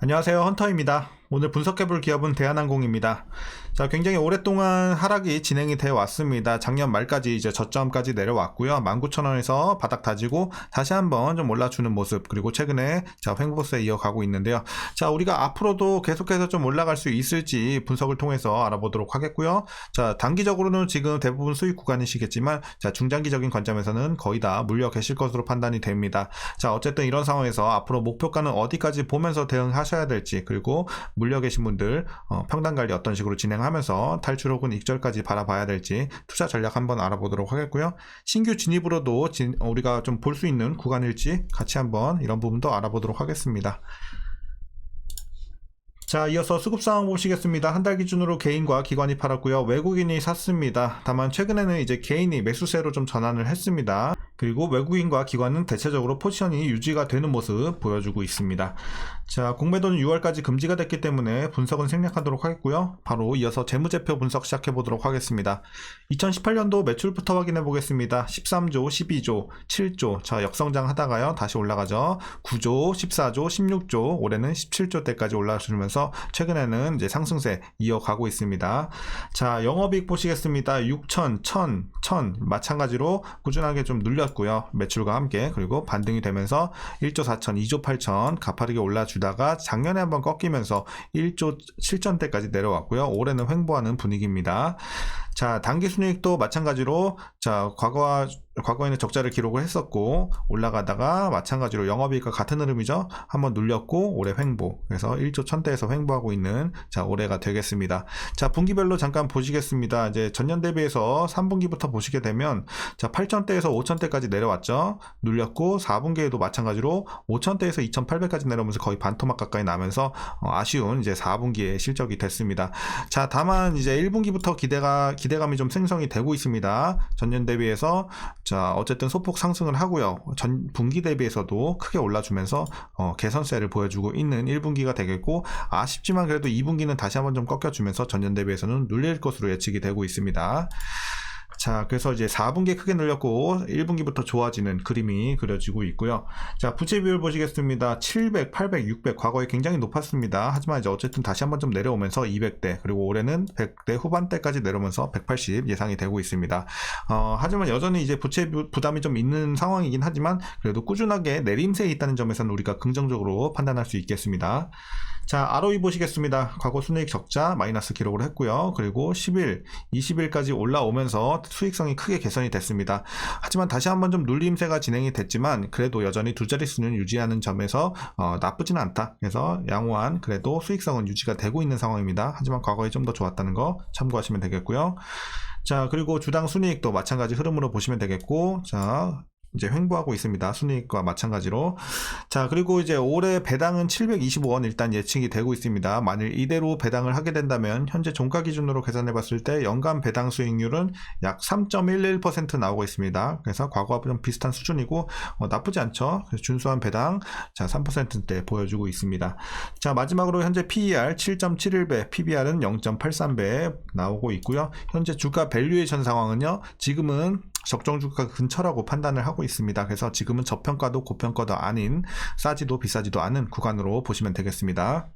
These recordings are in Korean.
안녕하세요, 헌터입니다. 오늘 분석해볼 기업은 대한항공입니다. 자, 굉장히 오랫동안 하락이 진행이 되어 왔습니다. 작년 말까지 이제 저점까지 내려왔고요. 19,000원에서 바닥 다지고 다시 한번 좀 올라주는 모습, 그리고 최근에 자, 횡보세 이어가고 있는데요. 자, 우리가 앞으로도 계속해서 좀 올라갈 수 있을지 분석을 통해서 알아보도록 하겠고요. 자, 단기적으로는 지금 대부분 수익 구간이시겠지만, 자, 중장기적인 관점에서는 거의 다 물려 계실 것으로 판단이 됩니다. 자, 어쨌든 이런 상황에서 앞으로 목표가는 어디까지 보면서 대응하셔야 될지, 그리고 물려 계신 분들 평단 관리 어떤 식으로 진행하면서 탈출 혹은 익절까지 바라봐야 될지 투자 전략 한번 알아보도록 하겠고요. 신규 진입으로도 우리가 좀 볼 수 있는 구간일지 같이 한번 이런 부분도 알아보도록 하겠습니다. 자, 이어서 수급 상황 보시겠습니다. 한 달 기준으로 개인과 기관이 팔았고요. 외국인이 샀습니다. 다만 최근에는 이제 개인이 매수세로 좀 전환을 했습니다. 그리고 외국인과 기관은 대체적으로 포지션이 유지가 되는 모습 보여주고 있습니다. 자, 공매도는 6월까지 금지가 됐기 때문에 분석은 생략하도록 하겠고요. 바로 이어서 재무제표 분석 시작해 보도록 하겠습니다. 2018년도 매출부터 확인해 보겠습니다. 13조, 12조, 7조. 자, 역성장 하다가요. 다시 올라가죠. 9조, 14조, 16조. 올해는 17조 대까지 올라주면서 최근에는 이제 상승세 이어가고 있습니다. 자, 영업이익 보시겠습니다. 6천, 1000 마찬가지로 꾸준하게 좀 눌렸고요. 매출과 함께. 그리고 반등이 되면서 1조 4천, 2조 8천 가파르게 올라주다가 작년에 한번 꺾이면서 1조 7천대까지 내려왔고요. 올해는 횡보하는 분위기입니다. 자, 당기순이익도 마찬가지로 자, 과거에는 적자를 기록을 했었고 올라가다가 마찬가지로 영업이익과 같은 흐름이죠. 한번 눌렸고 올해 횡보. 그래서 1조 1000대에서 횡보하고 있는 자, 올해가 되겠습니다. 자, 분기별로 잠깐 보시겠습니다. 이제 전년 대비해서 3분기부터 보시게 되면 자, 8000대에서 5000대까지 내려왔죠. 눌렸고 4분기에도 마찬가지로 5000대에서 2800까지 내려오면서 거의 반토막 가까이 나면서 아쉬운 이제 4분기의 실적이 됐습니다. 자, 다만 이제 1분기부터 기대감이 좀 생성이 되고 있습니다. 전년 대비해서 자, 어쨌든 소폭 상승을 하고요. 전 분기 대비해서도 크게 올라주면서 개선세를 보여주고 있는 1분기가 되겠고, 아쉽지만 그래도 2분기는 다시 한번 좀 꺾여주면서 전년 대비해서는 눌릴 것으로 예측이 되고 있습니다. 자, 그래서 이제 4분기에 크게 늘렸고 1분기부터 좋아지는 그림이 그려지고 있고요. 자, 부채 비율 보시겠습니다. 700, 800, 600 과거에 굉장히 높았습니다. 하지만 이제 어쨌든 다시 한번 좀 내려오면서 200대, 그리고 올해는 100대 후반대까지 내려오면서 180 예상이 되고 있습니다. 하지만 여전히 이제 부채 부담이 좀 있는 상황이긴 하지만 그래도 꾸준하게 내림세에 있다는 점에서는 우리가 긍정적으로 판단할 수 있겠습니다. 자, ROE 보시겠습니다. 과거 순이익 적자 마이너스 기록을 했고요. 그리고 10일, 20일까지 올라오면서 수익성이 크게 개선이 됐습니다. 하지만 다시 한번 좀 눌림세가 진행이 됐지만 그래도 여전히 두 자릿수는 유지하는 점에서 나쁘지는 않다. 그래서 양호한 그래도 수익성은 유지가 되고 있는 상황입니다. 하지만 과거에 좀 더 좋았다는 거 참고하시면 되겠고요. 자, 그리고 주당 순이익도 마찬가지 흐름으로 보시면 되겠고, 자, 이제 횡보하고 있습니다. 순이익과 마찬가지로. 자, 그리고 이제 올해 배당은 725원 일단 예측이 되고 있습니다. 만일 이대로 배당을 하게 된다면 현재 종가 기준으로 계산해 봤을 때 연간 배당 수익률은 약 3.11% 나오고 있습니다. 그래서 과거와 좀 비슷한 수준이고 나쁘지 않죠. 그래서 준수한 배당 자, 3%대 보여주고 있습니다. 자, 마지막으로 현재 PER 7.71배, PBR은 0.83배 나오고 있고요. 현재 주가 밸류에이션 상황은요. 지금은 적정 주가 근처라고 판단을 하고 있습니다. 그래서 지금은 저평가도 고평가도 아닌 싸지도 비싸지도 않은 구간으로 보시면 되겠습니다.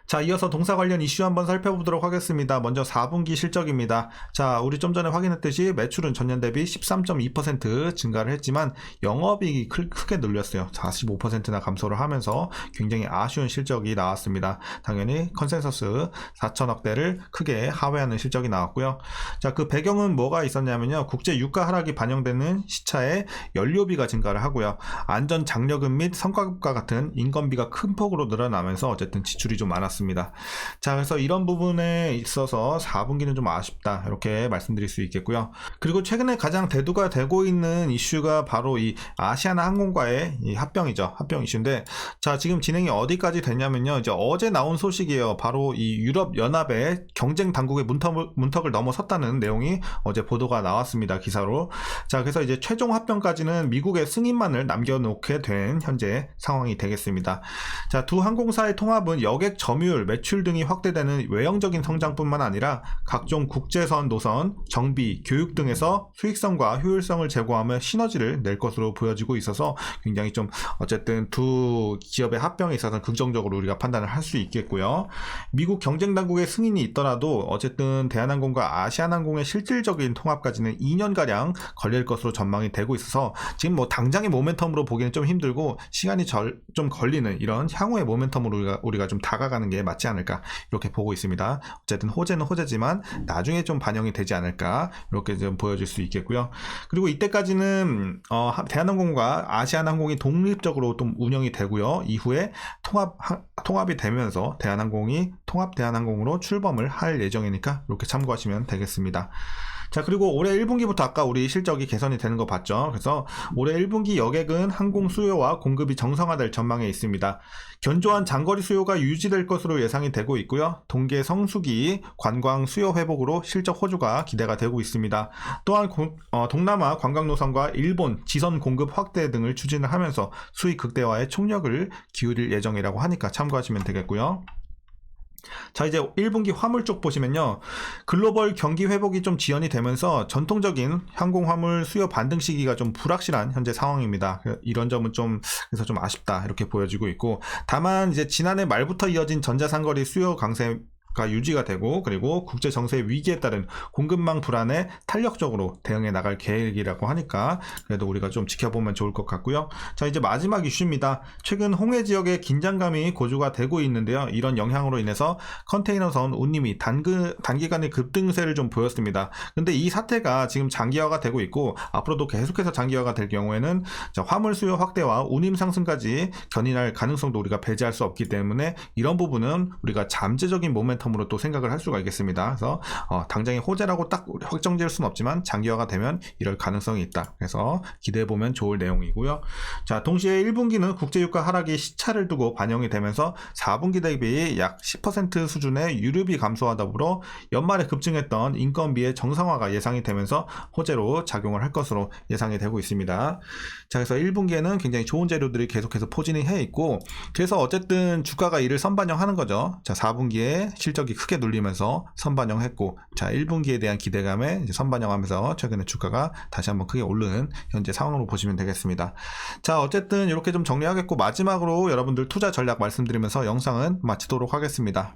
자, 이어서 동사 관련 이슈 한번 살펴보도록 하겠습니다. 먼저 4분기 실적입니다. 자, 우리 좀 전에 확인했듯이 매출은 전년 대비 13.2% 증가를 했지만 영업이익이 크게 늘렸어요. 45%나 감소를 하면서 굉장히 아쉬운 실적이 나왔습니다. 당연히 컨센서스 4천억대를 크게 하회하는 실적이 나왔고요. 자, 그 배경은 뭐가 있었냐면요. 국제 유가 하락이 반영되는 시차에 연료비가 증가를 하고요. 안전 장려금 및 성과급과 같은 인건비가 큰 폭으로 늘어나면서 어쨌든 지출이 좀 많았습니다. 자, 그래서 이런 부분에 있어서 4분기는 좀 아쉽다 이렇게 말씀드릴 수 있겠고요. 그리고 최근에 가장 대두가 되고 있는 이슈가 바로 이 아시아나 항공과의 이 합병이죠. 합병 이슈인데, 자, 지금 진행이 어디까지 됐냐면요. 이제 어제 나온 소식이에요. 바로 이 유럽 연합의 경쟁 당국의 문턱을 넘어섰다는 내용이 어제 보도가 나왔습니다. 기사로. 자, 그래서 이제 최종 합병까지는 미국의 승인만을 남겨놓게 된 현재 상황이 되겠습니다. 자, 두 항공사의 통합은 여객 점 점유율, 매출 등이 확대되는 외형적인 성장뿐만 아니라 각종 국제선, 노선, 정비, 교육 등에서 수익성과 효율성을 제고하며 시너지를 낼 것으로 보여지고 있어서 굉장히 좀 어쨌든 두 기업의 합병에 있어서 긍정적으로 우리가 판단을 할 수 있겠고요. 미국 경쟁당국의 승인이 있더라도 어쨌든 대한항공과 아시아나항공의 실질적인 통합까지는 2년가량 걸릴 것으로 전망이 되고 있어서 지금 뭐 당장의 모멘텀으로 보기는 좀 힘들고 시간이 좀 걸리는 이런 향후의 모멘텀으로 우리가 좀 다가가는 게 맞지 않을까 이렇게 보고 있습니다. 어쨌든 호재는 호재지만 나중에 좀 반영이 되지 않을까 이렇게 좀 보여질 수 있겠고요. 그리고 이때까지는 대한항공과 아시아나항공이 독립적으로 좀 운영이 되고요. 이후에 통합이 되면서 대한항공이 통합 대한항공으로 출범을 할 예정이니까 이렇게 참고하시면 되겠습니다. 자, 그리고 올해 1분기부터 아까 우리 실적이 개선이 되는 거 봤죠. 그래서 올해 1분기 여객은 항공 수요와 공급이 정상화될 전망에 있습니다. 견조한 장거리 수요가 유지될 것으로 예상이 되고 있고요. 동계 성수기, 관광 수요 회복으로 실적 호조가 기대가 되고 있습니다. 또한 동남아 관광 노선과 일본 지선 공급 확대 등을 추진을 하면서 수익 극대화에 총력을 기울일 예정이라고 하니까 참고하시면 되겠고요. 자, 이제 1분기 화물 쪽 보시면요. 글로벌 경기 회복이 좀 지연이 되면서 전통적인 항공 화물 수요 반등 시기가 좀 불확실한 현재 상황입니다. 이런 점은 그래서 좀 아쉽다 이렇게 보여지고 있고, 다만 이제 지난해 말부터 이어진 전자상거리 수요 강세 가 유지가 되고, 그리고 국제 정세 위기에 따른 공급망 불안에 탄력적으로 대응해 나갈 계획이라고 하니까 그래도 우리가 좀 지켜보면 좋을 것 같고요. 자, 이제 마지막 이슈입니다. 최근 홍해 지역에 긴장감이 고조가 되고 있는데요. 이런 영향으로 인해서 컨테이너선 운임이 단기간에 급등세를 좀 보였습니다. 근데 이 사태가 지금 장기화가 되고 있고 앞으로도 계속해서 장기화가 될 경우에는 화물 수요 확대와 운임 상승까지 견인할 가능성도 우리가 배제할 수 없기 때문에 이런 부분은 우리가 잠재적인 모멘텀 으로 또 생각을 할 수가 있겠습니다. 그래서 당장의 호재라고 딱 확정 지을 수는 없지만 장기화가 되면 이럴 가능성이 있다. 그래서 기대해보면 좋을 내용이고요. 자, 동시에 1분기는 국제유가 하락이 시차를 두고 반영이 되면서 4분기 대비 약 10% 수준의 유류비 감소와 더불어 연말에 급증했던 인건비의 정상화가 예상이 되면서 호재로 작용을 할 것으로 예상이 되고 있습니다. 자, 그래서 1분기에는 굉장히 좋은 재료들이 계속해서 포진이 해 있고, 그래서 어쨌든 주가가 이를 선반영하는 거죠. 자, 4분기에 실적이 크게 눌리면서 선반영했고, 자, 1분기에 대한 기대감에 이제 선반영하면서 최근에 주가가 다시 한번 크게 오르는 현재 상황으로 보시면 되겠습니다. 자, 어쨌든 이렇게 좀 정리하겠고, 마지막으로 여러분들 투자 전략 말씀드리면서 영상은 마치도록 하겠습니다.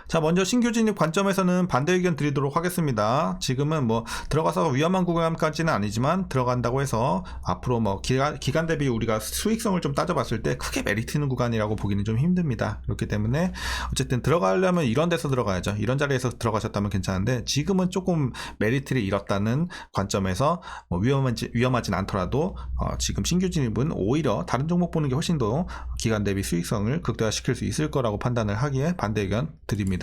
자, 먼저 신규 진입 관점에서는 반대 의견 드리도록 하겠습니다. 지금은 뭐 들어가서 위험한 구간까지는 아니지만 들어간다고 해서 앞으로 뭐 기간 대비 우리가 수익성을 좀 따져봤을 때 크게 메리트 있는 구간이라고 보기는 좀 힘듭니다. 그렇기 때문에 어쨌든 들어가려면 이런 데서 들어가야죠. 이런 자리에서 들어가셨다면 괜찮은데 지금은 조금 메리트를 잃었다는 관점에서 뭐 위험하진 않더라도 지금 신규 진입은 오히려 다른 종목 보는 게 훨씬 더 기간 대비 수익성을 극대화시킬 수 있을 거라고 판단을 하기에 반대 의견 드립니다.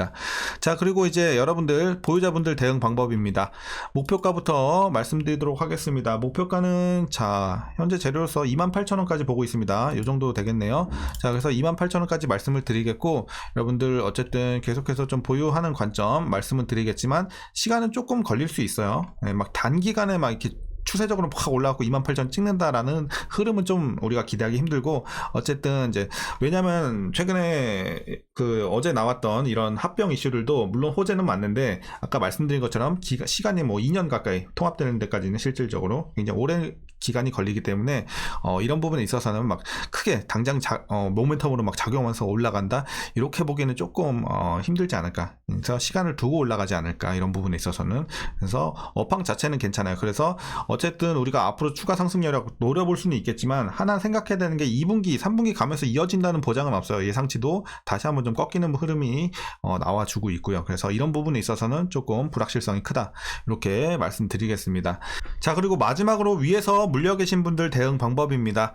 자, 그리고 이제 여러분들 보유자분들 대응 방법입니다. 목표가부터 말씀드리도록 하겠습니다. 목표가는 자, 현재 재료로서 28,000원까지 보고 있습니다. 이 정도 되겠네요. 자, 그래서 28,000원까지 말씀을 드리겠고, 여러분들 어쨌든 계속해서 좀 보유하는 관점 말씀은 드리겠지만 시간은 조금 걸릴 수 있어요. 네, 막 단기간에 막 이렇게 추세적으로 확 올라가고 28,000 찍는다라는 흐름은 좀 우리가 기대하기 힘들고, 어쨌든 이제 왜냐면 최근에 어제 나왔던 이런 합병 이슈들도 물론 호재는 맞는데 아까 말씀드린 것처럼 시간이 뭐 2년 가까이 통합되는 데까지는 실질적으로 굉장히 오랜 기간이 걸리기 때문에 이런 부분에 있어서는 막 크게 당장 모멘텀으로 막 작용하면서 올라간다 이렇게 보기에는 조금 힘들지 않을까. 그래서 시간을 두고 올라가지 않을까, 이런 부분에 있어서는. 그래서 업황 자체는 괜찮아요. 그래서 어쨌든 우리가 앞으로 추가 상승 여력 노려볼 수는 있겠지만 하나 생각해야 되는 게 2분기 3분기 가면서 이어진다는 보장은 없어요. 예상치도 다시 한번 좀 꺾이는 흐름이 나와주고 있고요. 그래서 이런 부분에 있어서는 조금 불확실성이 크다, 이렇게 말씀드리겠습니다. 자, 그리고 마지막으로 위에서 물려 계신 분들 대응 방법입니다.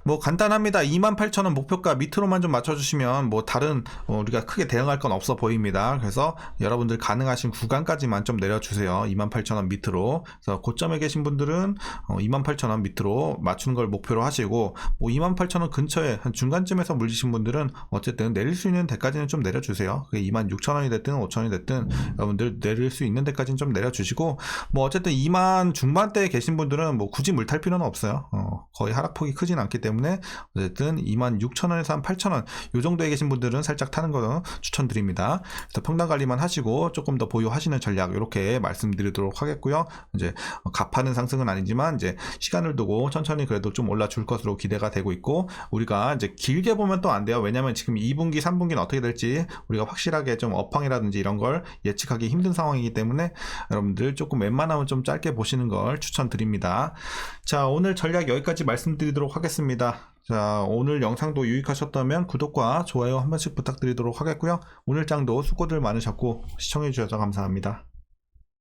뭐 간단합니다. 28,000원 목표가 밑으로만 좀 맞춰주시면 뭐 다른 우리가 크게 대응할 건 없어 보입니다. 그래서 여러분들 가능하신 구간까지만 좀 내려주세요. 28,000원 밑으로. 그래서 고점에 계신 분들은 28,000원 밑으로 맞추는 걸 목표로 하시고, 뭐 28,000원 근처에 한 중간쯤에서 물리신 분들은 어쨌든 내릴 수 있는 데까지는 좀 내려주세요. 그게 26,000원이 됐든 5,000원이 됐든 여러분들 내릴 수 있는 데까지는 좀 내려주시고, 뭐 어쨌든 2만 중반대에 계신 분들은 뭐 굳이 물 탈 필요는 없어요. 거의 하락폭이 크진 않기 때문에 어쨌든 26,000원에서 한 8,000원 요 정도에 계신 분들은 살짝 타는 거 추천드립니다. 그래서 평단 관리만 하시고 조금 더 보유하시는 전략 이렇게 말씀드리도록 하겠고요. 이제 가파른 상승은 아니지만 이제 시간을 두고 천천히 그래도 좀 올라줄 것으로 기대가 되고 있고, 우리가 이제 길게 보면 또 안 돼요. 왜냐면 지금 2분기, 3분기는 어떻게 될지 우리가 확실하게 좀 업황이라든지 이런 걸 예측하기 힘든 상황이기 때문에 여러분들 조금 웬만하면 좀 짧게 보시는 걸 추천드립니다. 자, 오늘 전략 여기까지 말씀드리도록 하겠습니다. 자, 오늘 영상도 유익하셨다면 구독과 좋아요 한 번씩 부탁드리도록 하겠고요. 오늘 장도 수고들 많으셨고 시청해 주셔서 감사합니다.